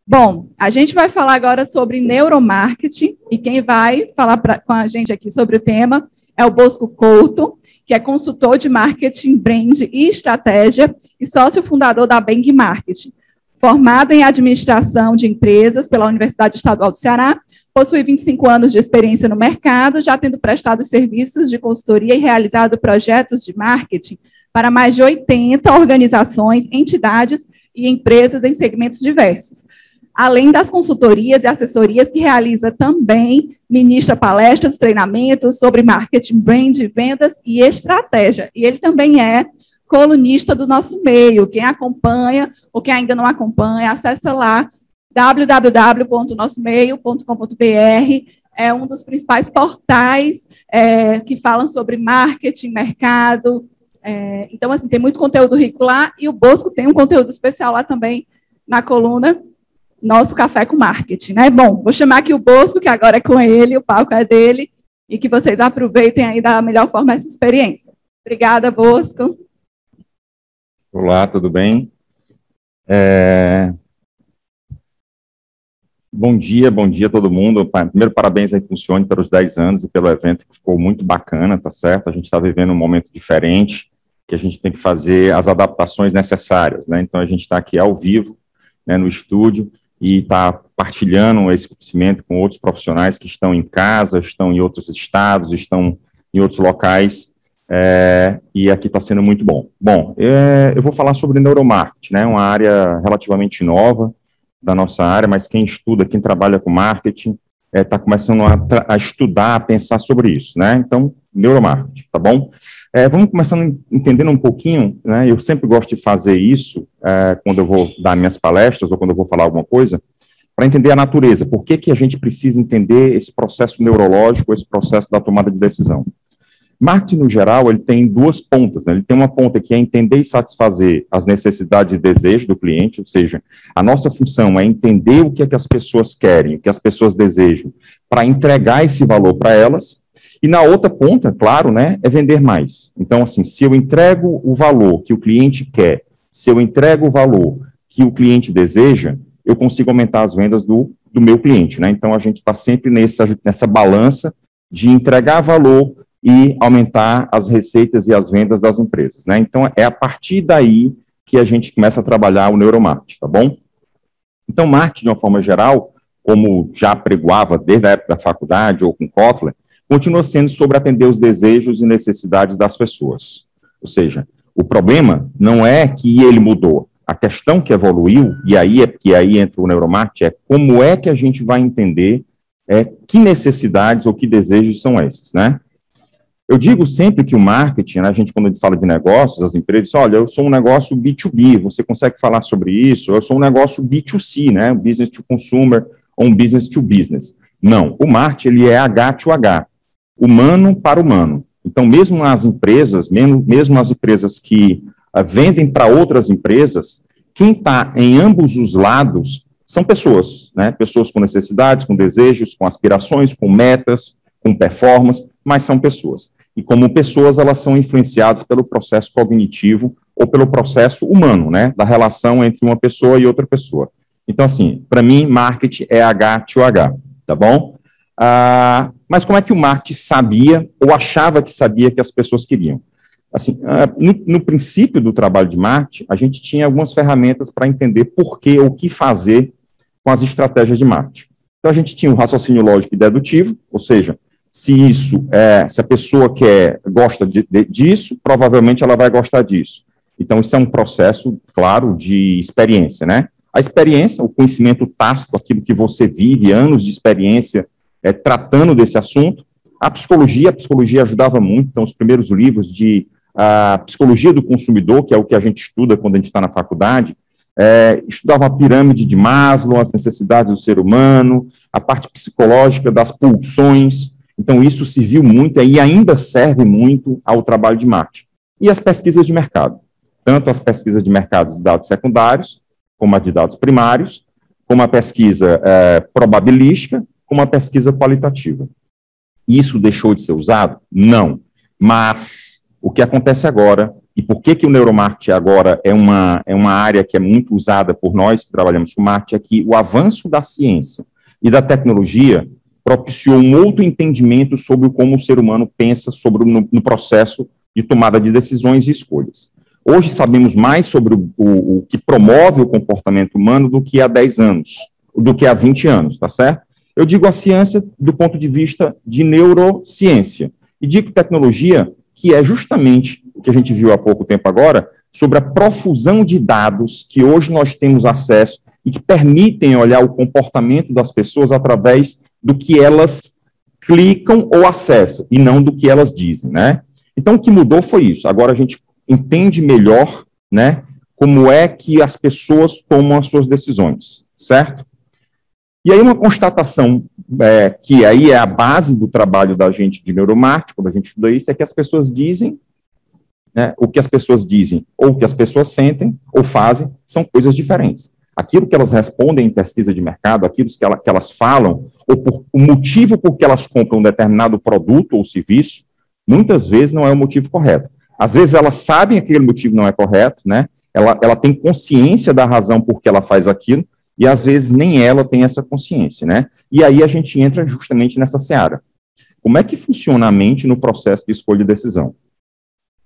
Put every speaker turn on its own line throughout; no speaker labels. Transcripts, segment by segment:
Bom, a gente vai falar agora sobre neuromarketing e quem vai falar com a gente aqui sobre o tema é o Bosco Couto, que é consultor de marketing, brand e estratégia e sócio fundador da Beng Marketing. Formado em administração de empresas pela Universidade Estadual do Ceará, possui 25 anos de experiência no mercado, já tendo prestado serviços de consultoria e realizado projetos de marketing para mais de 80 organizações, entidades e empresas em segmentos diversos. Além das consultorias e assessorias que realiza também, ministra palestras, treinamentos sobre marketing, brand, vendas e estratégia. E ele também é colunista do nosso meio. Quem acompanha ou quem ainda não acompanha, acessa lá www.nossomeio.com.br. É um dos principais portais que falam sobre marketing, mercado. Então, assim, tem muito conteúdo rico lá e o Bosco tem um conteúdo especial lá também na coluna Nosso Café com Marketing, né? Bom, vou chamar aqui o Bosco, que agora é com ele, o palco é dele, e que vocês aproveitem aí da melhor forma essa experiência. Obrigada, Bosco.
Olá, tudo bem? Bom dia a todo mundo. Primeiro, parabéns aí para o Cione pelos 10 anos e pelo evento, que ficou muito bacana, tá certo? A gente está vivendo um momento diferente, que a gente tem que fazer as adaptações necessárias, né? Então, a gente está aqui ao vivo, né, no estúdio, e está partilhando esse conhecimento com outros profissionais que estão em casa, estão em outros estados, estão em outros locais, e aqui está sendo muito bom. Bom, eu vou falar sobre neuromarketing, né, uma área relativamente nova da nossa área, mas quem estuda, quem trabalha com marketing, está começando a estudar, a pensar sobre isso, né? Então, neuromarketing, tá bom? Vamos começando entendendo um pouquinho, né? Eu sempre gosto de fazer isso quando eu vou dar minhas palestras ou quando eu vou falar alguma coisa, para entender a natureza. Por que a gente precisa entender esse processo neurológico, esse processo da tomada de decisão? Marketing, no geral, ele tem duas pontas, né? Ele tem uma ponta que é entender e satisfazer as necessidades e desejos do cliente, ou seja, a nossa função é entender o que é que as pessoas querem, o que as pessoas desejam, para entregar esse valor para elas. E na outra ponta, claro, né, é vender mais. Então, assim, se eu entrego o valor que o cliente quer, se eu entrego o valor que o cliente deseja, eu consigo aumentar as vendas do meu cliente, né? Então, a gente está sempre nessa balança de entregar valor e aumentar as receitas e as vendas das empresas, né? Então, é a partir daí que a gente começa a trabalhar o neuromarketing, tá bom? Então, marketing, de uma forma geral, como já apregoava desde a época da faculdade ou com Kotler, continua sendo sobre atender os desejos e necessidades das pessoas. Ou seja, o problema não é que ele mudou, a questão que evoluiu, e aí entra o neuromarketing, é como é que a gente vai entender que necessidades ou que desejos são esses, né? Eu digo sempre que o marketing, né, quando a gente fala de negócios, as empresas dizem, olha, eu sou um negócio B2B, você consegue falar sobre isso? Eu sou um negócio B2C, né, business to consumer ou um business to business. Não, o marketing, ele é H to H, humano para humano. Então, mesmo as empresas que vendem para outras empresas, quem está em ambos os lados são pessoas, né, pessoas com necessidades, com desejos, com aspirações, com metas, com performance, mas são pessoas. E como pessoas, elas são influenciadas pelo processo cognitivo ou pelo processo humano, né, da relação entre uma pessoa e outra pessoa. Então, assim, para mim, marketing é H to H, tá bom? Mas como é que o marketing sabia ou achava que sabia que as pessoas queriam? Assim, no princípio do trabalho de marketing, a gente tinha algumas ferramentas para entender por que ou o que fazer com as estratégias de marketing. Então, a gente tinha o raciocínio lógico e dedutivo, ou seja, se a pessoa gosta disso, provavelmente ela vai gostar disso. Então, isso é um processo, claro, de experiência, né? A experiência, o conhecimento tácito, aquilo que você vive, anos de experiência tratando desse assunto. A psicologia ajudava muito, então, os primeiros livros de psicologia do consumidor, que é o que a gente estuda quando a gente está na faculdade, estudava a pirâmide de Maslow, as necessidades do ser humano, a parte psicológica das pulsões. Então, isso serviu muito e ainda serve muito ao trabalho de marketing. E as pesquisas de mercado. Tanto as pesquisas de mercado de dados secundários, como as de dados primários, como a pesquisa probabilística, como a pesquisa qualitativa. Isso deixou de ser usado? Não. Mas o que acontece agora e por que o neuromarketing agora é uma área que é muito usada por nós que trabalhamos com marketing, é que o avanço da ciência e da tecnologia propiciou um outro entendimento sobre como o ser humano pensa no processo de tomada de decisões e escolhas. Hoje sabemos mais sobre o que promove o comportamento humano do que há 10 anos, do que há 20 anos, tá certo? Eu digo a ciência do ponto de vista de neurociência, e digo tecnologia, que é justamente o que a gente viu há pouco tempo agora, sobre a profusão de dados que hoje nós temos acesso e que permitem olhar o comportamento das pessoas através do que elas clicam ou acessam, e não do que elas dizem, né? Então, o que mudou foi isso. Agora a gente entende melhor, né, como é que as pessoas tomam as suas decisões, certo? E aí uma constatação que aí é a base do trabalho da gente de neuromarketing, quando a gente estuda isso, é que as pessoas dizem, né, o que as pessoas dizem ou o que as pessoas sentem ou fazem são coisas diferentes. Aquilo que elas respondem em pesquisa de mercado, aquilo que elas falam, ou o motivo por que elas compram um determinado produto ou serviço, muitas vezes não é o motivo correto. Às vezes elas sabem que aquele motivo não é correto, né? Ela tem consciência da razão por que ela faz aquilo, e às vezes nem ela tem essa consciência, né? E aí a gente entra justamente nessa seara. Como é que funciona a mente no processo de escolha e decisão?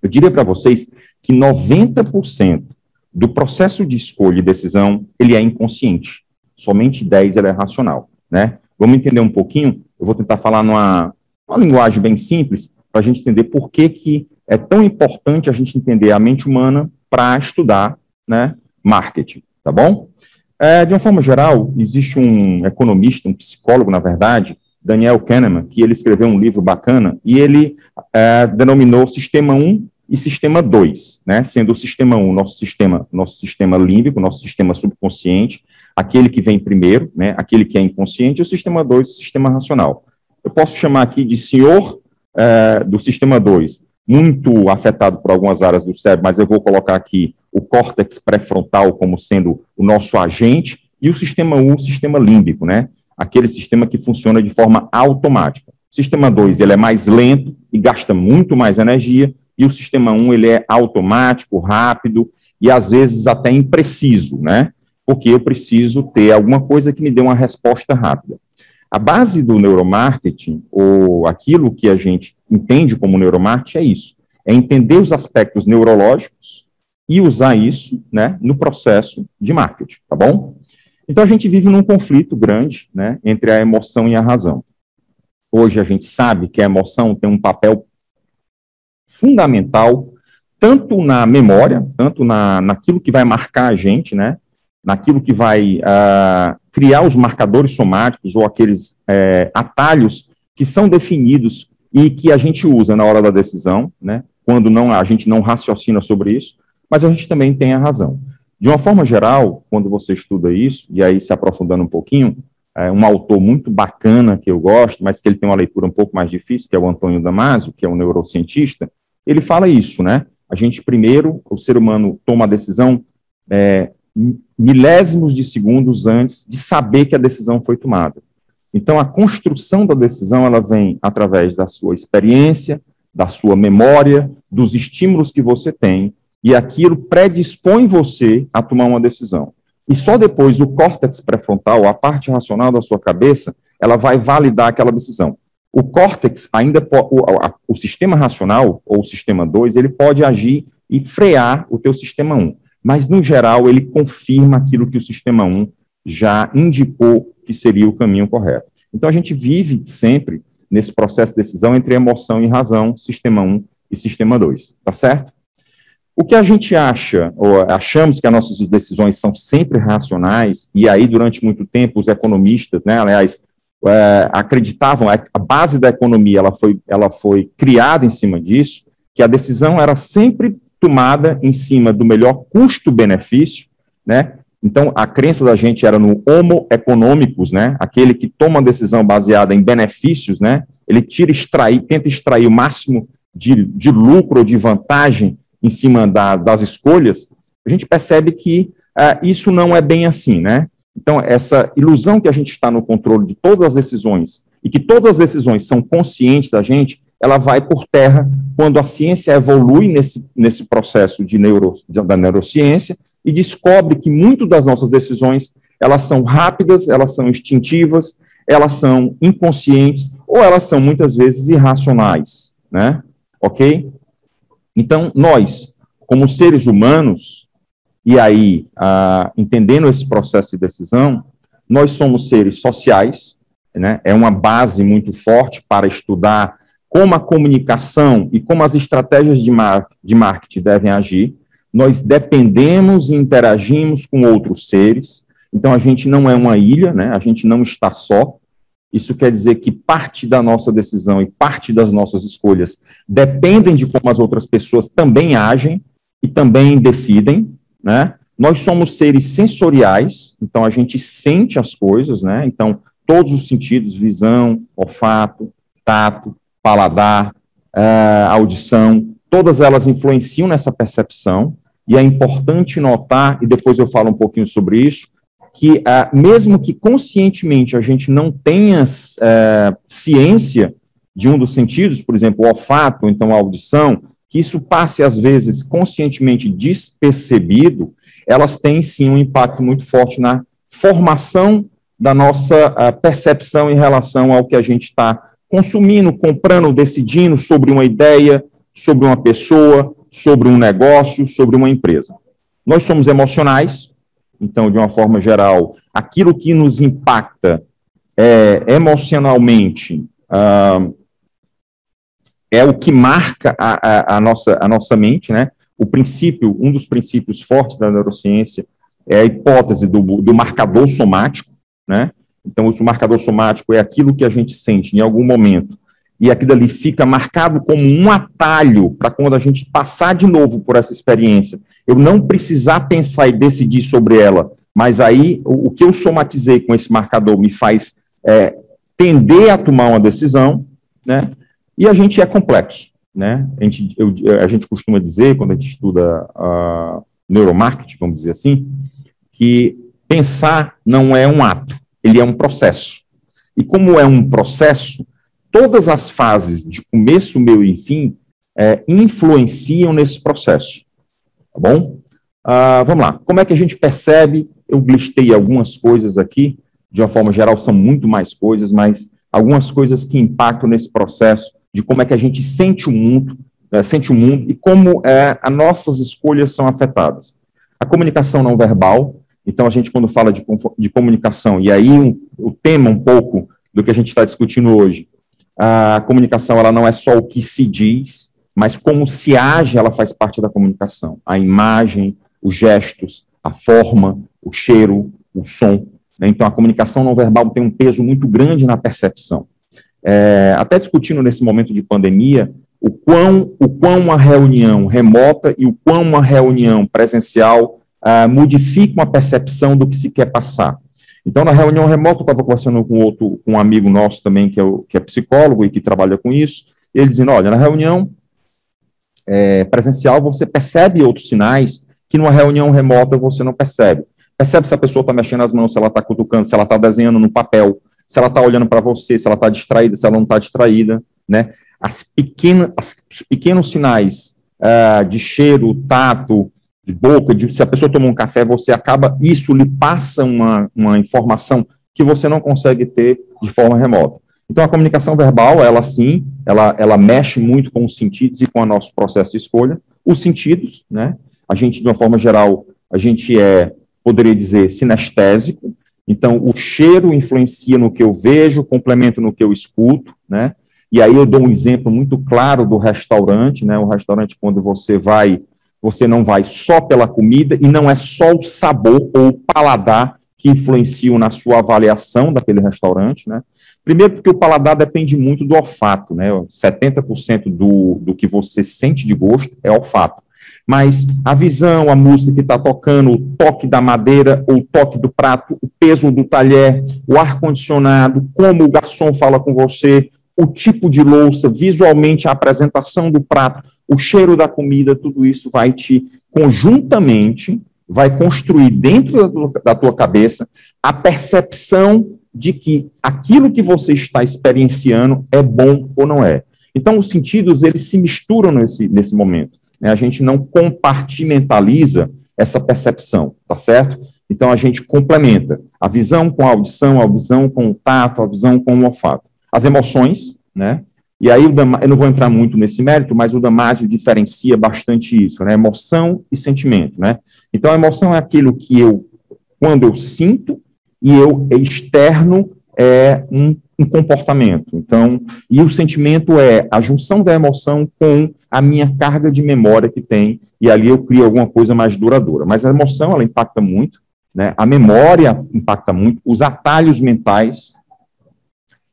Eu diria para vocês que 90% do processo de escolha e decisão, ele é inconsciente. Somente 10% ele é racional, né? Vamos entender um pouquinho? Eu vou tentar falar numa linguagem bem simples, para a gente entender por que é tão importante a gente entender a mente humana para estudar, né, marketing, tá bom? De uma forma geral, existe um economista, um psicólogo, na verdade, Daniel Kahneman, que ele escreveu um livro bacana, e ele denominou Sistema 1 e Sistema 2, né, sendo o Sistema 1 nosso sistema límbico, nosso sistema subconsciente, aquele que vem primeiro, né, aquele que é inconsciente, e o Sistema 2, o sistema racional. Eu posso chamar aqui de senhor do Sistema 2, muito afetado por algumas áreas do cérebro, mas eu vou colocar aqui o córtex pré-frontal como sendo o nosso agente, e o Sistema 1, o sistema límbico, né, aquele sistema que funciona de forma automática. O Sistema 2, ele é mais lento e gasta muito mais energia, e o Sistema 1, ele é automático, rápido e, às vezes, até impreciso, né? Porque eu preciso ter alguma coisa que me dê uma resposta rápida. A base do neuromarketing, ou aquilo que a gente entende como neuromarketing, é isso. É entender os aspectos neurológicos e usar isso, né, no processo de marketing, tá bom? Então, a gente vive num conflito grande, né, entre a emoção e a razão. Hoje, a gente sabe que a emoção tem um papel fundamental, tanto na memória, tanto naquilo que vai marcar a gente, né, naquilo que vai criar os marcadores somáticos ou aqueles atalhos que são definidos e que a gente usa na hora da decisão, né, quando a gente não raciocina sobre isso, mas a gente também tem a razão. De uma forma geral, quando você estuda isso, e aí se aprofundando um pouquinho, um autor muito bacana que eu gosto, mas que ele tem uma leitura um pouco mais difícil, que é o Antônio Damasio, que é um neurocientista, ele fala isso, né? A gente primeiro, o ser humano toma a decisão milésimos de segundos antes de saber que a decisão foi tomada. Então, a construção da decisão, ela vem através da sua experiência, da sua memória, dos estímulos que você tem, e aquilo predispõe você a tomar uma decisão. E só depois o córtex pré-frontal, a parte racional da sua cabeça, ela vai validar aquela decisão. O córtex, o sistema racional, ou o sistema 2, ele pode agir e frear o teu sistema 1. Mas, no geral, ele confirma aquilo que o sistema 1 já indicou que seria o caminho correto. Então, a gente vive sempre nesse processo de decisão entre emoção e razão, sistema 1 e sistema 2, tá certo? O que a gente acha, ou achamos que as nossas decisões são sempre racionais, e aí, durante muito tempo, os economistas, né, aliás, acreditavam, a base da economia ela foi criada em cima disso, que a decisão era sempre tomada em cima do melhor custo-benefício, né? Então, a crença da gente era no homo economicus, né? Aquele que toma uma decisão baseada em benefícios, né? Ele tenta extrair o máximo de lucro ou de vantagem em cima das escolhas. A gente percebe que isso não é bem assim, né? Então, essa ilusão que a gente está no controle de todas as decisões e que todas as decisões são conscientes da gente, ela vai por terra quando a ciência evolui nesse processo da neurociência e descobre que muitas das nossas decisões, elas são rápidas, elas são instintivas, elas são inconscientes ou elas são muitas vezes irracionais, né? Ok? Então, nós, como seres humanos, e aí, entendendo esse processo de decisão, nós somos seres sociais, né? É uma base muito forte para estudar como a comunicação e como as estratégias de marketing devem agir. Nós dependemos e interagimos com outros seres, então a gente não é uma ilha, né? A gente não está só. Isso quer dizer que parte da nossa decisão e parte das nossas escolhas dependem de como as outras pessoas também agem e também decidem, né? Nós somos seres sensoriais, então a gente sente as coisas, né? Então, todos os sentidos, visão, olfato, tato, paladar, audição, todas elas influenciam nessa percepção, e é importante notar, e depois eu falo um pouquinho sobre isso, que mesmo que conscientemente a gente não tenha ciência de um dos sentidos, por exemplo, o olfato, ou então a audição, que isso passe, às vezes, conscientemente despercebido, elas têm, sim, um impacto muito forte na formação da nossa percepção em relação ao que a gente está consumindo, comprando, decidindo sobre uma ideia, sobre uma pessoa, sobre um negócio, sobre uma empresa. Nós somos emocionais, então, de uma forma geral, aquilo que nos impacta emocionalmente é o que marca a nossa mente, né? Um dos princípios fortes da neurociência é a hipótese do marcador somático, né? Então, o marcador somático é aquilo que a gente sente em algum momento, e aquilo ali fica marcado como um atalho para quando a gente passar de novo por essa experiência, eu não precisar pensar e decidir sobre ela, mas aí o que eu somatizei com esse marcador me faz tender a tomar uma decisão, né? E a gente é complexo, né? A gente costuma dizer, quando a gente estuda neuromarketing, vamos dizer assim, que pensar não é um ato, ele é um processo. E como é um processo, todas as fases de começo, meio e fim influenciam nesse processo. Tá bom? Vamos lá. Como é que a gente percebe? Eu listei algumas coisas aqui, de uma forma geral são muito mais coisas, mas algumas coisas que impactam nesse processo de como é que a gente sente o mundo e como as nossas escolhas são afetadas. A comunicação não verbal, então a gente quando fala de comunicação, e aí o tema um pouco do que a gente está discutindo hoje, a comunicação ela não é só o que se diz, mas como se age, ela faz parte da comunicação. A imagem, os gestos, a forma, o cheiro, o som. Né? Então a comunicação não verbal tem um peso muito grande na percepção. Até discutindo nesse momento de pandemia, o quão uma reunião remota e o quão uma reunião presencial modifica uma percepção do que se quer passar. Então, na reunião remota, eu estava conversando com um amigo nosso também, que é psicólogo e que trabalha com isso, e ele dizendo, olha, na reunião presencial você percebe outros sinais que numa reunião remota você não percebe. Percebe se a pessoa está mexendo as mãos, se ela está cutucando, se ela está desenhando no papel, se ela está olhando para você, se ela está distraída, se ela não está distraída, né? Os pequenos sinais de cheiro, tato, de boca, se a pessoa tomou um café, isso lhe passa uma informação que você não consegue ter de forma remota. Então, a comunicação verbal, ela sim, ela mexe muito com os sentidos e com o nosso processo de escolha. Os sentidos, né? A gente, de uma forma geral, poderia dizer, sinestésico. Então, o cheiro influencia no que eu vejo, complementa no que eu escuto, né? E aí eu dou um exemplo muito claro do restaurante, né? O restaurante, quando você não vai só pela comida, e não é só o sabor ou o paladar que influenciam na sua avaliação daquele restaurante, né? Primeiro porque o paladar depende muito do olfato, né? 70% do que você sente de gosto é olfato. Mas a visão, a música que está tocando, o toque da madeira, ou o toque do prato, o peso do talher, o ar-condicionado, como o garçom fala com você, o tipo de louça, visualmente a apresentação do prato, o cheiro da comida, tudo isso conjuntamente, vai construir dentro da tua cabeça a percepção de que aquilo que você está experienciando é bom ou não é. Então, os sentidos, eles se misturam nesse momento, né? A gente não compartimentaliza essa percepção, tá certo? Então, a gente complementa a visão com a visão com o tato, a visão com o olfato. As emoções, né? E aí, eu não vou entrar muito nesse mérito, mas o Damasio diferencia bastante isso, né? Emoção e sentimento, né? Então, a emoção é aquilo que quando eu sinto, e eu externo um comportamento. Então, e o sentimento é a junção da emoção com a minha carga de memória que tem, e ali eu crio alguma coisa mais duradoura. Mas a emoção, ela impacta muito, né? A memória impacta muito, os atalhos mentais,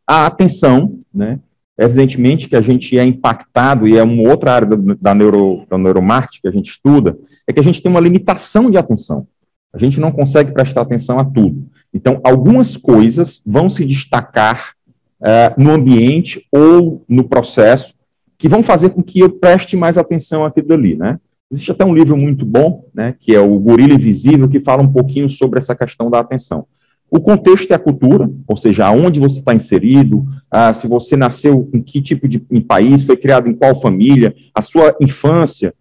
a atenção, né? Evidentemente que a gente é impactado, e é uma outra área da neuromarketing que a gente estuda, é que a gente tem uma limitação de atenção. A gente não consegue prestar atenção a tudo. Então, algumas coisas vão se destacar no ambiente ou no processo que vão fazer com que eu preste mais atenção àquilo ali, né? Existe até um livro muito bom, né, que é o Gorila Invisível, que fala um pouquinho sobre essa questão da atenção. O contexto é a cultura, ou seja, aonde você está inserido, se você nasceu em que tipo de país, foi criado em qual família, a sua infância,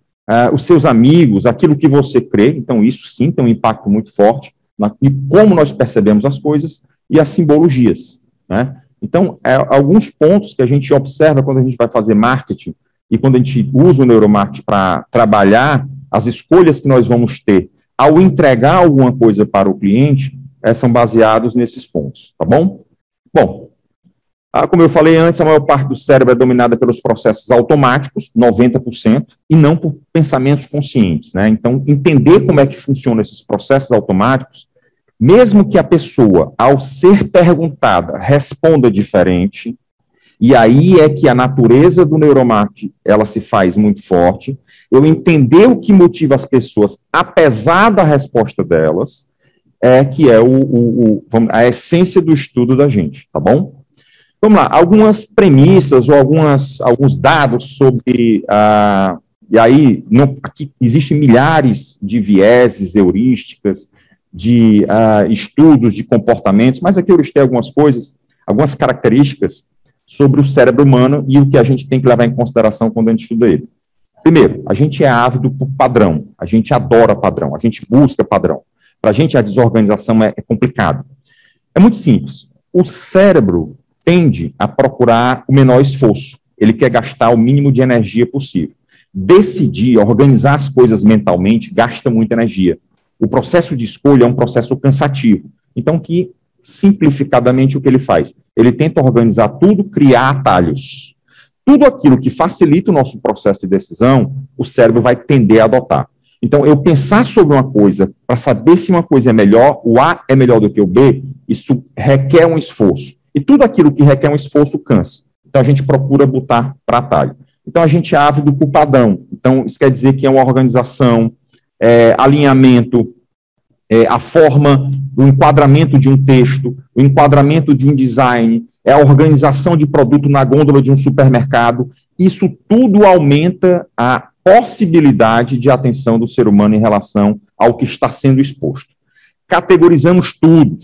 os seus amigos, aquilo que você crê. Então, isso sim tem um impacto muito forte e como nós percebemos as coisas e as simbologias, né? Então, alguns pontos que a gente observa quando a gente vai fazer marketing e quando a gente usa o neuromarketing para trabalhar as escolhas que nós vamos ter ao entregar alguma coisa para o cliente, são baseados nesses pontos, tá bom? Bom, como eu falei antes, a maior parte do cérebro é dominada pelos processos automáticos, 90%, e não por pensamentos conscientes, né? Então, entender como é que funcionam esses processos automáticos, mesmo que a pessoa, ao ser perguntada, responda diferente, e aí é que a natureza do neuromarketing, ela se faz muito forte, eu entender o que motiva as pessoas, apesar da resposta delas, que é a essência do estudo da gente, tá bom? Vamos lá, algumas premissas ou alguns dados sobre, e aí, aqui existem milhares de vieses, heurísticas, de estudos de comportamentos, mas aqui eu listei algumas coisas, algumas características sobre o cérebro humano e o que a gente tem que levar em consideração quando a gente estuda ele. Primeiro, a gente é ávido por padrão, a gente adora padrão, a gente busca padrão. Para a gente, a desorganização é complicado. É muito simples. O cérebro tende a procurar o menor esforço. Ele quer gastar o mínimo de energia possível. Decidir, organizar as coisas mentalmente, gasta muita energia. O processo de escolha é um processo cansativo. Então, simplificadamente, o que ele faz? Ele tenta organizar tudo, criar atalhos. Tudo aquilo que facilita o nosso processo de decisão, o cérebro vai tender a adotar. Então, eu pensar sobre uma coisa, para saber se uma coisa é melhor, o A é melhor do que o B, isso requer um esforço. E tudo aquilo que requer um esforço cansa. Então, a gente procura botar para atalho. Então, a gente é ávido por padrão. Então, isso quer dizer que é uma organização, alinhamento, a forma, o enquadramento de um texto, o enquadramento de um design, a organização de produto na gôndola de um supermercado. Isso tudo aumenta a possibilidade de atenção do ser humano em relação ao que está sendo exposto. Categorizamos tudo.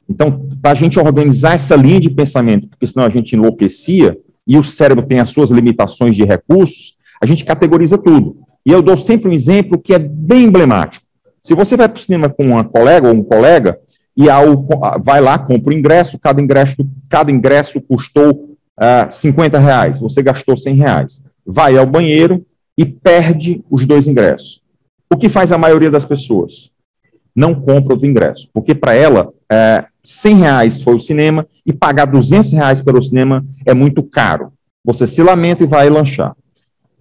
Então, para a gente organizar essa linha de pensamento, porque senão a gente enlouquecia, e o cérebro tem as suas limitações de recursos, a gente categoriza tudo. E eu dou sempre um exemplo que é bem emblemático. Se você vai para o cinema com uma colega ou um colega, e vai lá, compra o ingresso, cada ingresso custou R$50, você gastou R$100. Vai ao banheiro e perde os 2 ingressos. O que faz a maioria das pessoas? Não compra outro ingresso, porque para ela, R$100 foi o cinema e pagar R$200 pelo cinema é muito caro. Você se lamenta e vai lanchar.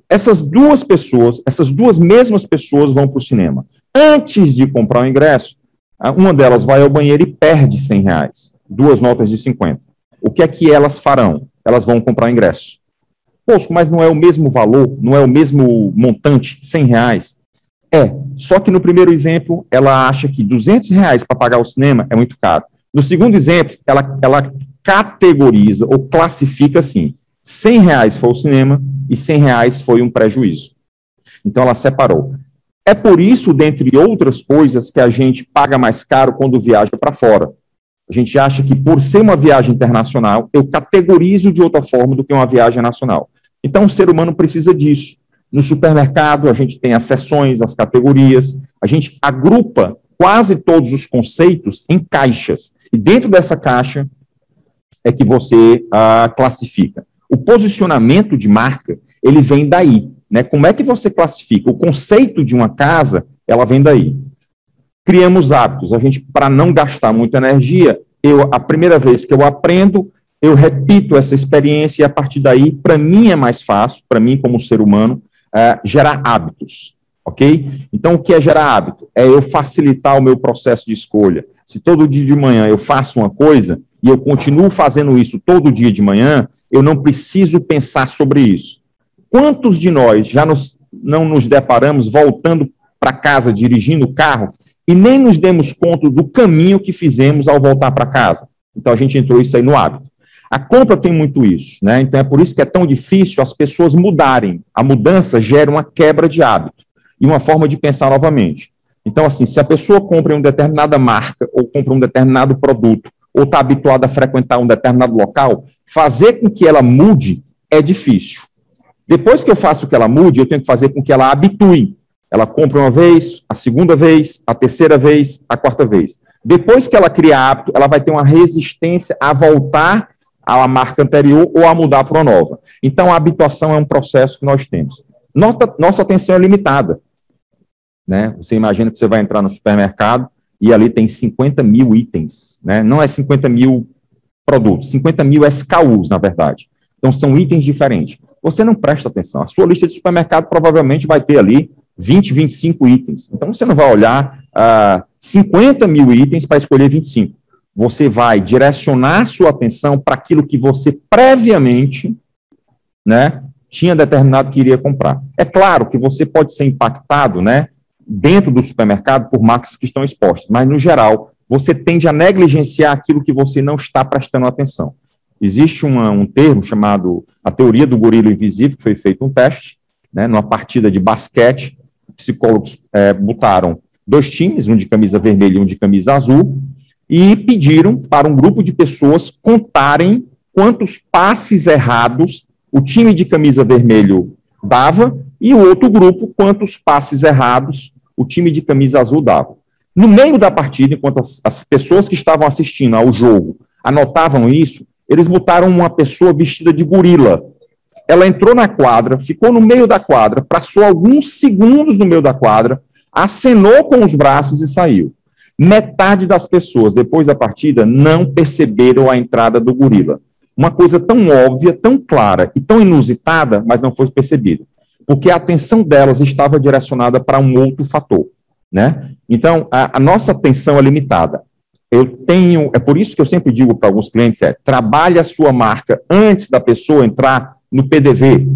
Essas duas mesmas pessoas vão para o cinema. Antes de comprar o ingresso, uma delas vai ao banheiro e perde R$100, 2 notas de 50. O que é que elas farão? Elas vão comprar o ingresso. Poxa, mas não é o mesmo valor, não é o mesmo montante, R$100? Só que no primeiro exemplo, ela acha que R$200 para pagar o cinema é muito caro. No segundo exemplo, ela categoriza ou classifica assim, R$100 foi o cinema e R$100 foi um prejuízo. Então, ela separou. É por isso, dentre outras coisas, que a gente paga mais caro quando viaja para fora. A gente acha que, por ser uma viagem internacional, eu categorizo de outra forma do que uma viagem nacional. Então, o ser humano precisa disso. No supermercado, a gente tem as seções, as categorias, a gente agrupa quase todos os conceitos em caixas. E dentro dessa caixa é que você classifica. O posicionamento de marca, ele vem daí, né? Como é que você classifica? O conceito de uma casa, ela vem daí. Criamos hábitos. A gente, para não gastar muita energia, a primeira vez que eu aprendo, eu repito essa experiência e a partir daí, para mim é mais fácil, para mim como ser humano, gerar hábitos, ok? Então, o que é gerar hábito? É eu facilitar o meu processo de escolha. Se todo dia de manhã eu faço uma coisa e eu continuo fazendo isso todo dia de manhã, eu não preciso pensar sobre isso. Quantos de nós já não nos deparamos voltando para casa, dirigindo o carro, e nem nos demos conta do caminho que fizemos ao voltar para casa? Então, a gente entrou isso aí no hábito. A compra tem muito isso, né? Então, é por isso que é tão difícil as pessoas mudarem. A mudança gera uma quebra de hábito e uma forma de pensar novamente. Então, assim, se a pessoa compra em uma determinada marca ou compra um determinado produto ou está habituada a frequentar um determinado local, fazer com que ela mude é difícil. Depois que eu faço que ela mude, eu tenho que fazer com que ela habitue. Ela compra uma vez, a segunda vez, a terceira vez, a quarta vez. Depois que ela cria hábito, ela vai ter uma resistência a voltar à marca anterior ou a mudar para uma nova. Então, a habituação é um processo que nós temos. Nossa atenção é limitada, né? Você imagina que você vai entrar no supermercado e ali tem 50 mil itens, né? Não é 50 mil produtos, 50 mil SKUs, na verdade. Então, são itens diferentes. Você não presta atenção. A sua lista de supermercado provavelmente vai ter ali 20, 25 itens. Então, você não vai olhar 50 mil itens para escolher 25. Você vai direcionar sua atenção para aquilo que você previamente, né, tinha determinado que iria comprar. É claro que você pode ser impactado, né, dentro do supermercado por marcas que estão expostas, mas, no geral, você tende a negligenciar aquilo que você não está prestando atenção. Existe um termo chamado a teoria do gorila invisível, que foi feito um teste, né, numa partida de basquete, psicólogos botaram 2 times, um de camisa vermelha e um de camisa azul, e pediram para um grupo de pessoas contarem quantos passes errados o time de camisa vermelho dava e o outro grupo quantos passes errados o time de camisa azul dava. No meio da partida, enquanto as pessoas que estavam assistindo ao jogo anotavam isso, eles botaram uma pessoa vestida de gorila. Ela entrou na quadra, ficou no meio da quadra, passou alguns segundos no meio da quadra, acenou com os braços e saiu. Metade das pessoas, depois da partida, não perceberam a entrada do gorila. Uma coisa tão óbvia, tão clara e tão inusitada, mas não foi percebida. Porque a atenção delas estava direcionada para um outro fator, né? Então, a nossa atenção é limitada. É por isso que eu sempre digo para alguns clientes, trabalhe a sua marca antes da pessoa entrar no PDV.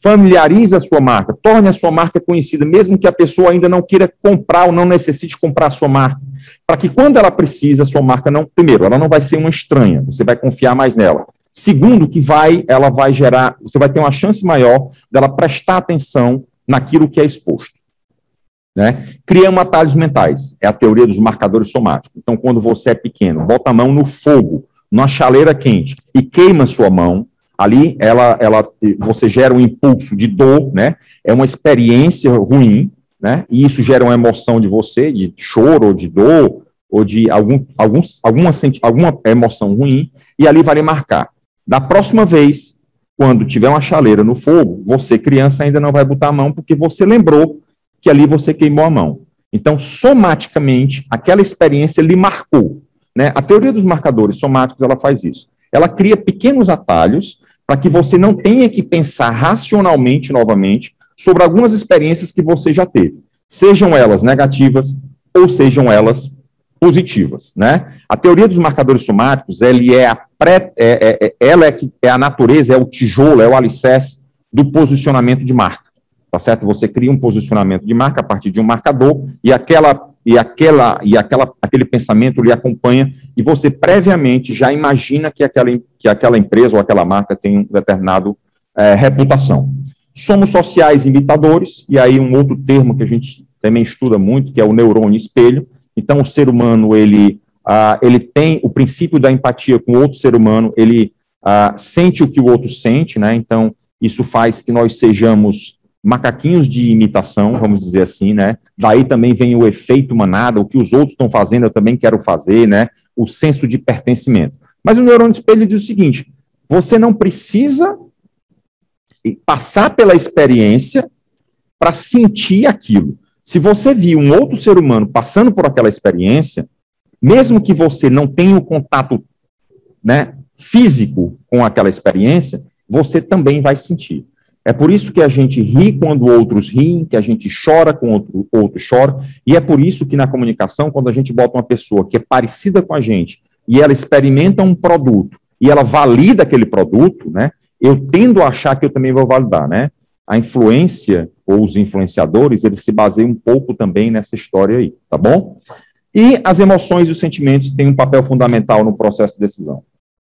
Familiarize a sua marca, torne a sua marca conhecida, mesmo que a pessoa ainda não queira comprar ou não necessite comprar a sua marca, para que quando ela precisa, a sua marca não, primeiro, ela não vai ser uma estranha, você vai confiar mais nela. Segundo, que ela vai gerar, você vai ter uma chance maior dela prestar atenção naquilo que é exposto, né? Criamos atalhos mentais, é a teoria dos marcadores somáticos. Então, quando você é pequeno, bota a mão no fogo, numa chaleira quente e queima a sua mão, ali você gera um impulso de dor, né? É uma experiência ruim, né? E isso gera uma emoção de você, de choro, ou de dor, ou de alguma emoção ruim, e ali vai lhe marcar. Da próxima vez, quando tiver uma chaleira no fogo, você, criança, ainda não vai botar a mão, porque você lembrou que ali você queimou a mão. Então, somaticamente, aquela experiência lhe marcou, né? A teoria dos marcadores somáticos, ela faz isso. Ela cria pequenos atalhos para que você não tenha que pensar racionalmente novamente sobre algumas experiências que você já teve, sejam elas negativas ou sejam elas positivas, né? A teoria dos marcadores somáticos, ela é a natureza, é o tijolo, é o alicerce do posicionamento de marca, tá certo? Você cria um posicionamento de marca a partir de um marcador e aquele pensamento lhe acompanha e você previamente já imagina que aquela empresa ou aquela marca tem um determinado reputação. Somos sociais imitadores, e aí um outro termo que a gente também estuda muito, que é o neurônio espelho. Então, o ser humano, ele tem o princípio da empatia com outro ser humano, ele sente o que o outro sente, né? Então, isso faz que nós sejamos macaquinhos de imitação, vamos dizer assim, né? Daí também vem o efeito manada, o que os outros estão fazendo, eu também quero fazer, né? O senso de pertencimento. Mas o neurônio espelho diz o seguinte: você não precisa passar pela experiência para sentir aquilo. Se você viu um outro ser humano passando por aquela experiência, mesmo que você não tenha o contato, né, físico com aquela experiência, você também vai sentir. É por isso que a gente ri quando outros riem, que a gente chora quando outro chora, e é por isso que na comunicação, quando a gente bota uma pessoa que é parecida com a gente, e ela experimenta um produto, e ela valida aquele produto, né, eu tendo a achar que eu também vou validar, né? A influência, ou os influenciadores, eles se baseiam um pouco também nessa história aí, tá bom? E as emoções e os sentimentos têm um papel fundamental no processo de decisão.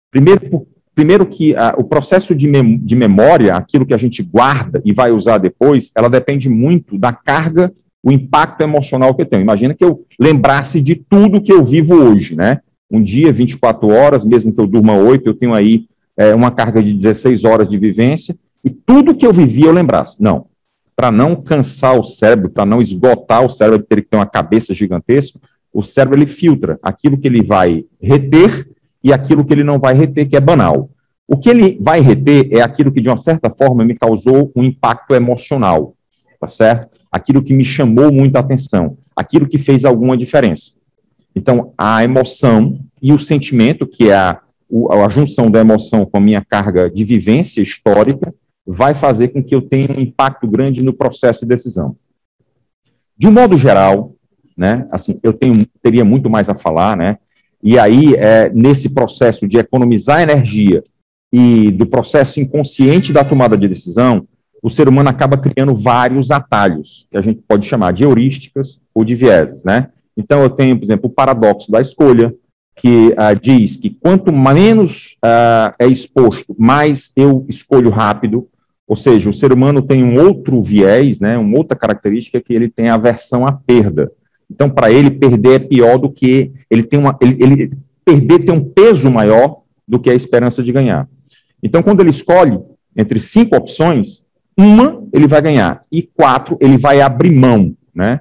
Primeiro que o processo de memória, aquilo que a gente guarda e vai usar depois, ela depende muito da carga, o impacto emocional que eu tenho. Imagina que eu lembrasse de tudo que eu vivo hoje, né? Um dia, 24 horas, mesmo que eu durma 8, eu tenho aí uma carga de 16 horas de vivência, e tudo que eu vivi eu lembrasse. Não. Para não cansar o cérebro, para não esgotar o cérebro, ele teria que ter uma cabeça gigantesca, o cérebro ele filtra aquilo que ele vai reter e aquilo que ele não vai reter, que é banal. O que ele vai reter é aquilo que, de uma certa forma, me causou um impacto emocional, tá certo? Aquilo que me chamou muita atenção, aquilo que fez alguma diferença. Então, a emoção e o sentimento, que é a junção da emoção com a minha carga de vivência histórica, vai fazer com que eu tenha um impacto grande no processo de decisão. De um modo geral, né, assim, eu teria muito mais a falar, né, e aí, nesse processo de economizar energia e do processo inconsciente da tomada de decisão, o ser humano acaba criando vários atalhos, que a gente pode chamar de heurísticas ou de vieses, né? Então, eu tenho, por exemplo, o paradoxo da escolha, que diz que quanto menos é exposto, mais eu escolho rápido. Ou seja, o ser humano tem um outro viés, né, uma outra característica, que ele tem aversão à perda. Então, para ele, perder é pior do que... perder tem um peso maior do que a esperança de ganhar. Então, quando ele escolhe entre 5 opções, uma ele vai ganhar, e 4 ele vai abrir mão, né?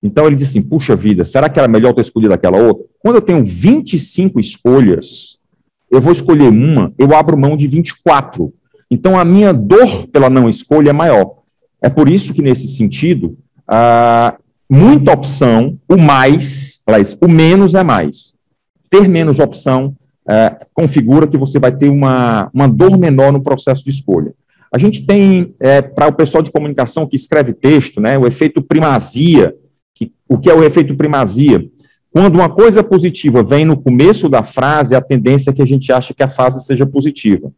Então, ele diz assim, puxa vida, será que era melhor ter escolhido aquela outra? Quando eu tenho 25 escolhas, eu vou escolher uma, eu abro mão de 24. Então, a minha dor pela não escolha é maior. É por isso que, nesse sentido, muita opção, o menos é mais. Ter menos opção configura que você vai ter uma dor menor no processo de escolha. A gente tem, para o pessoal de comunicação que escreve texto, né, o efeito primazia. O que é o efeito primazia? Quando uma coisa positiva vem no começo da frase, a tendência é que a gente ache que a frase seja positiva.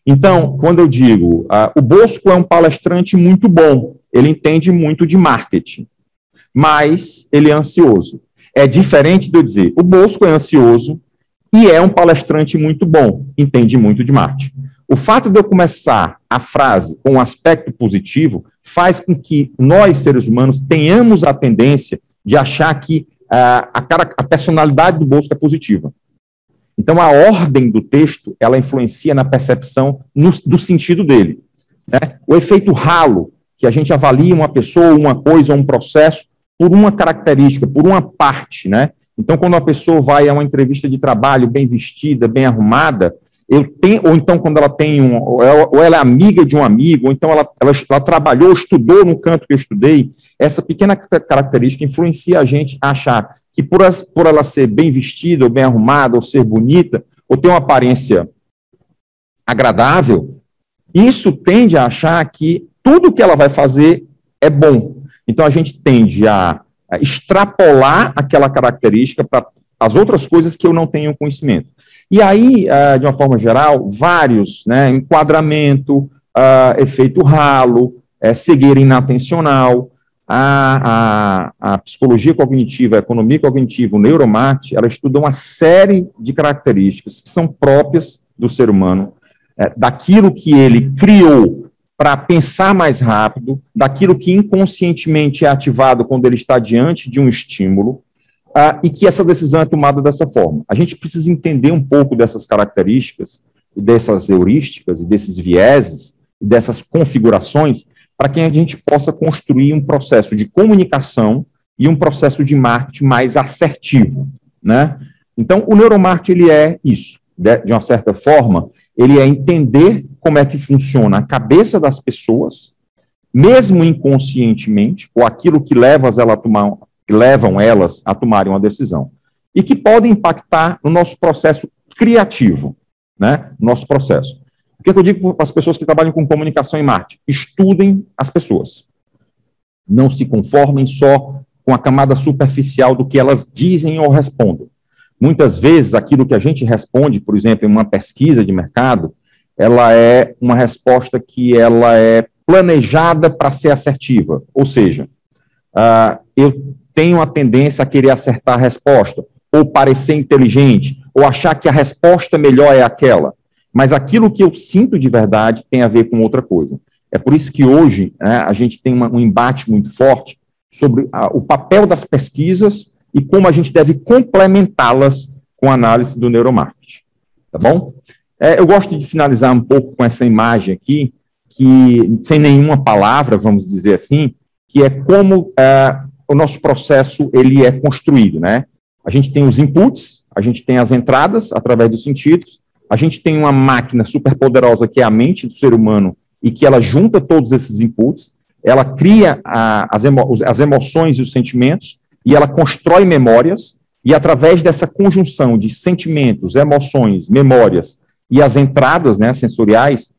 Então, quando eu digo, o Bosco é um palestrante muito bom, ele entende muito de marketing, mas ele é ansioso. É diferente de eu dizer, o Bosco é ansioso e é um palestrante muito bom, entende muito de marketing. O fato de eu começar a frase com um aspecto positivo faz com que nós, seres humanos, tenhamos a tendência de achar que a personalidade do Bosco é positiva. Então, a ordem do texto, ela influencia na percepção do sentido dele. Né? O efeito halo, que a gente avalia uma pessoa, uma coisa, um processo, por uma característica, por uma parte, né? Então, quando uma pessoa vai a uma entrevista de trabalho bem vestida, bem arrumada, ou então quando ela tem ou ela é amiga de um amigo, ou então ela trabalhou, estudou no canto que eu estudei, essa pequena característica influencia a gente a achar que por ela ser bem vestida, ou bem arrumada, ou ser bonita, ou ter uma aparência agradável, isso tende a achar que tudo que ela vai fazer é bom. Então, a gente tende a extrapolar aquela característica para as outras coisas que eu não tenho conhecimento. E aí, de uma forma geral, vários, né, enquadramento, efeito halo, cegueira inatencional, a psicologia cognitiva, a economia cognitiva, o neuromarketing, ela estuda uma série de características que são próprias do ser humano, daquilo que ele criou para pensar mais rápido, daquilo que inconscientemente é ativado quando ele está diante de um estímulo, e que essa decisão é tomada dessa forma. A gente precisa entender um pouco dessas características e dessas heurísticas, e desses vieses, e dessas configurações, para que a gente possa construir um processo de comunicação e um processo de marketing mais assertivo, né? Então, o neuromarketing, ele é isso, de uma certa forma, ele é entender como é que funciona a cabeça das pessoas, mesmo inconscientemente, ou aquilo que levam elas a tomarem uma decisão, e que podem impactar no nosso processo criativo, né? Nosso processo. O que eu digo para as pessoas que trabalham com comunicação e marketing? Estudem as pessoas. Não se conformem só com a camada superficial do que elas dizem ou respondem. Muitas vezes, aquilo que a gente responde, por exemplo, em uma pesquisa de mercado, ela é uma resposta que ela é planejada para ser assertiva. Ou seja, eu tenho a tendência a querer acertar a resposta, ou parecer inteligente, ou achar que a resposta melhor é aquela. Mas aquilo que eu sinto de verdade tem a ver com outra coisa. É por isso que hoje, né, a gente tem um embate muito forte sobre o papel das pesquisas e como a gente deve complementá-las com a análise do neuromarketing. Tá bom? Eu gosto de finalizar um pouco com essa imagem aqui, que, sem nenhuma palavra, vamos dizer assim, que é como o nosso processo ele é construído, né? A gente tem os inputs, a gente tem as entradas através dos sentidos, a gente tem uma máquina superpoderosa que é a mente do ser humano e que ela junta todos esses inputs, ela cria as emoções e os sentimentos e ela constrói memórias e através dessa conjunção de sentimentos, emoções, memórias e as entradas, né, sensoriais,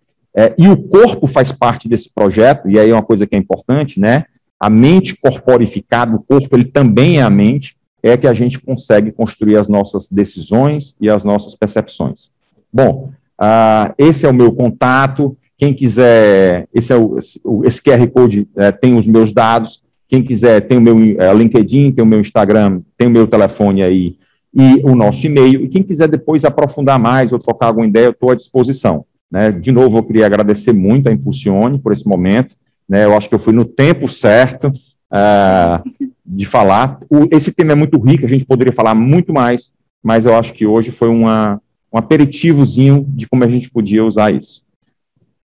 e o corpo faz parte desse projeto, e aí é uma coisa que é importante, né? A mente corporificada, o corpo ele também é a mente, é que a gente consegue construir as nossas decisões e as nossas percepções. Bom, esse é o meu contato. Quem quiser, esse QR Code tem os meus dados. Quem quiser, tem o meu LinkedIn, tem o meu Instagram, tem o meu telefone aí e o nosso e-mail. E quem quiser depois aprofundar mais ou trocar alguma ideia, eu estou à disposição. Né? De novo, eu queria agradecer muito a Impulsione por esse momento. Né? Eu acho que eu fui no tempo certo de falar. Esse tema é muito rico, a gente poderia falar muito mais, mas eu acho que hoje foi um aperitivozinho de como a gente podia usar isso.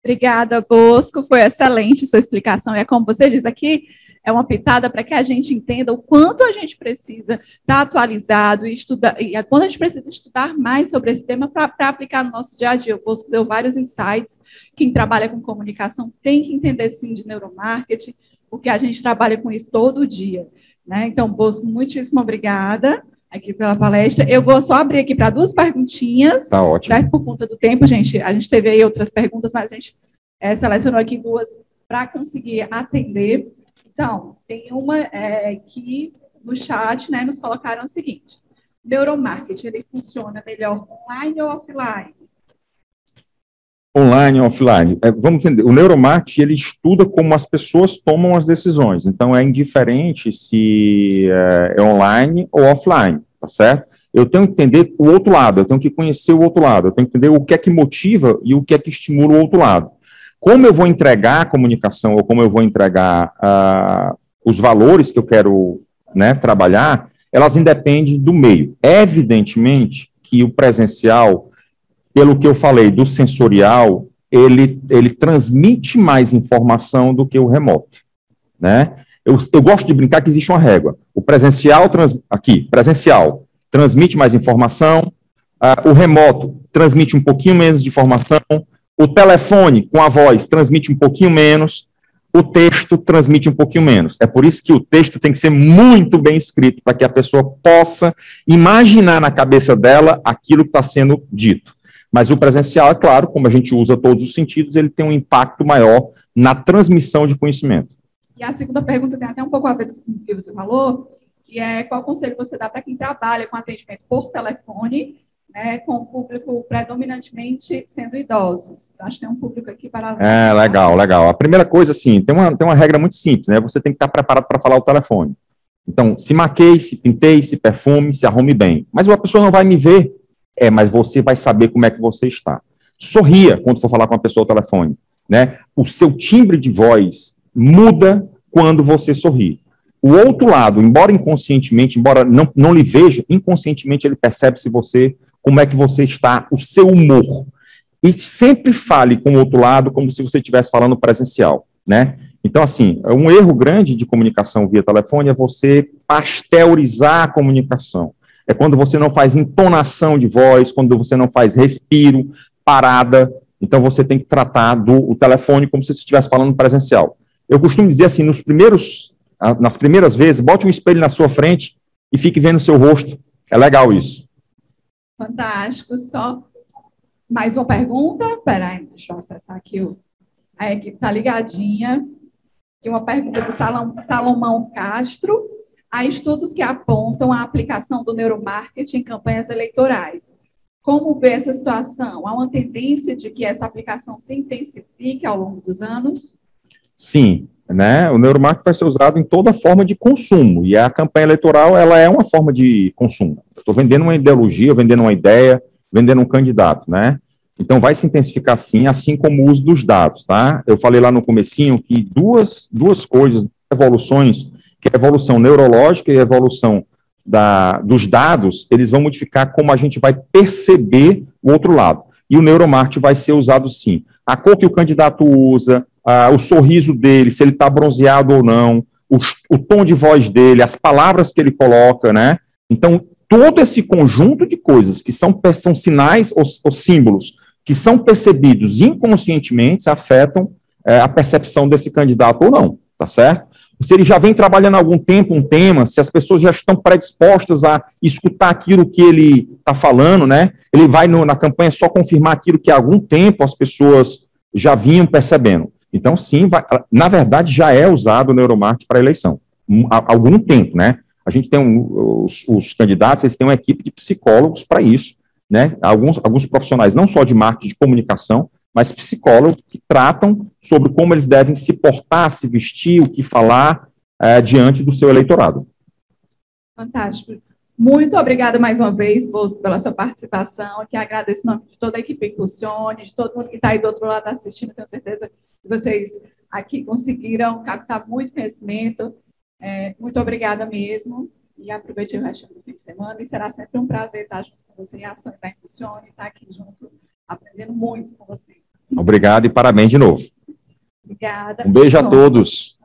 Obrigada, Bosco, foi excelente sua explicação. É como você diz aqui, é uma pitada para que a gente entenda o quanto a gente precisa estar atualizado e estudar, e quanto a gente precisa estudar mais sobre esse tema para aplicar no nosso dia a dia. O Bosco deu vários insights. Quem trabalha com comunicação tem que entender, sim, de neuromarketing, porque a gente trabalha com isso todo dia. Né? Então, Bosco, muitíssimo obrigada aqui pela palestra. Eu vou só abrir aqui para 2 perguntinhas.
Tá ótimo.
Certo? Por conta do tempo, gente. A gente teve aí outras perguntas, mas a gente selecionou aqui 2 para conseguir atender. Então, tem uma que no chat, né, nos colocaram o seguinte: neuromarketing, ele funciona melhor online ou offline?
Online ou offline. Vamos entender, o neuromarketing, ele estuda como as pessoas tomam as decisões, então é indiferente se é online ou offline, tá certo? Eu tenho que entender o outro lado, eu tenho que conhecer o outro lado, eu tenho que entender o que é que motiva e o que é que estimula o outro lado. Como eu vou entregar a comunicação ou como eu vou entregar os valores que eu quero, né, trabalhar, elas independem do meio. Evidentemente que o presencial, pelo que eu falei do sensorial, ele transmite mais informação do que o remoto, né? Eu gosto de brincar que existe uma régua. O presencial, presencial transmite mais informação, o remoto transmite um pouquinho menos de informação, o telefone com a voz transmite um pouquinho menos, o texto transmite um pouquinho menos. É por isso que o texto tem que ser muito bem escrito, para que a pessoa possa imaginar na cabeça dela aquilo que está sendo dito. Mas o presencial, é claro, como a gente usa todos os sentidos, ele tem um impacto maior na transmissão de conhecimento.
E a segunda pergunta tem até um pouco a ver com o que você falou, que é qual conselho você dá para quem trabalha com atendimento por telefone, né, com o público predominantemente sendo idosos. Eu acho que tem um público aqui para...
Legal. A primeira coisa, assim, tem uma regra muito simples, né? Você tem que estar preparado para falar o telefone. Então, se maqueie, se pintei, se perfume, se arrume bem. Mas a pessoa não vai me ver, mas você vai saber como é que você está. Sorria quando for falar com a pessoa ao telefone, né? O seu timbre de voz muda quando você sorri. O outro lado, embora inconscientemente, embora não lhe veja, inconscientemente ele percebe como é que você está, o seu humor. e sempre fale com o outro lado como se você estivesse falando presencial, né? Então, assim, um erro grande de comunicação via telefone é você pasteurizar a comunicação. É quando você não faz entonação de voz, quando você não faz respiro, parada. Então, você tem que tratar o telefone como se você estivesse falando presencial. Eu costumo dizer assim, nas primeiras vezes, bote um espelho na sua frente e fique vendo o seu rosto. É legal isso.
Fantástico. Só mais uma pergunta. Peraí, deixa eu acessar aqui. A equipe está ligadinha. Aqui uma pergunta do Salomão Castro. Há estudos que apontam a aplicação do neuromarketing em campanhas eleitorais. Como vê essa situação? Há uma tendência de que essa aplicação se intensifique ao longo dos anos?
Sim, né? O neuromarketing vai ser usado em toda forma de consumo, e a campanha eleitoral, ela é uma forma de consumo. Estou vendendo uma ideologia, vendendo uma ideia, vendendo um candidato, né? Então, vai se intensificar sim, assim como o uso dos dados, tá? Eu falei lá no comecinho que duas coisas, evoluções, que é a evolução neurológica e a evolução dos dados, eles vão modificar como a gente vai perceber o outro lado. E o neuromarketing vai ser usado sim. A cor que o candidato usa, o sorriso dele, se ele está bronzeado ou não, o tom de voz dele, as palavras que ele coloca, né? Então, todo esse conjunto de coisas que são sinais ou símbolos que são percebidos inconscientemente afetam a percepção desse candidato ou não, tá certo? Se ele já vem trabalhando há algum tempo um tema, se as pessoas já estão predispostas a escutar aquilo que ele está falando, né? Ele vai na campanha só confirmar aquilo que há algum tempo as pessoas já vinham percebendo. Então, sim, na verdade, já é usado o neuromarketing para a eleição, há algum tempo, né? A gente tem os candidatos, eles têm uma equipe de psicólogos para isso, né? Alguns profissionais, não só de marketing de comunicação, mas psicólogos que tratam sobre como eles devem se portar, se vestir, o que falar diante do seu eleitorado.
Fantástico. Muito obrigada mais uma vez, Bosco, pela sua participação. Aqui agradeço em nome de toda a equipe Impulsione, de todo mundo que está aí do outro lado assistindo. Tenho certeza que vocês aqui conseguiram captar muito conhecimento. Muito obrigada mesmo. E aproveite o resto do fim de semana. E será sempre um prazer estar junto com você em ações da Impulsione, estar aqui junto, aprendendo muito com você.
Obrigado e parabéns de novo.
Obrigada.
Um beijo a todos.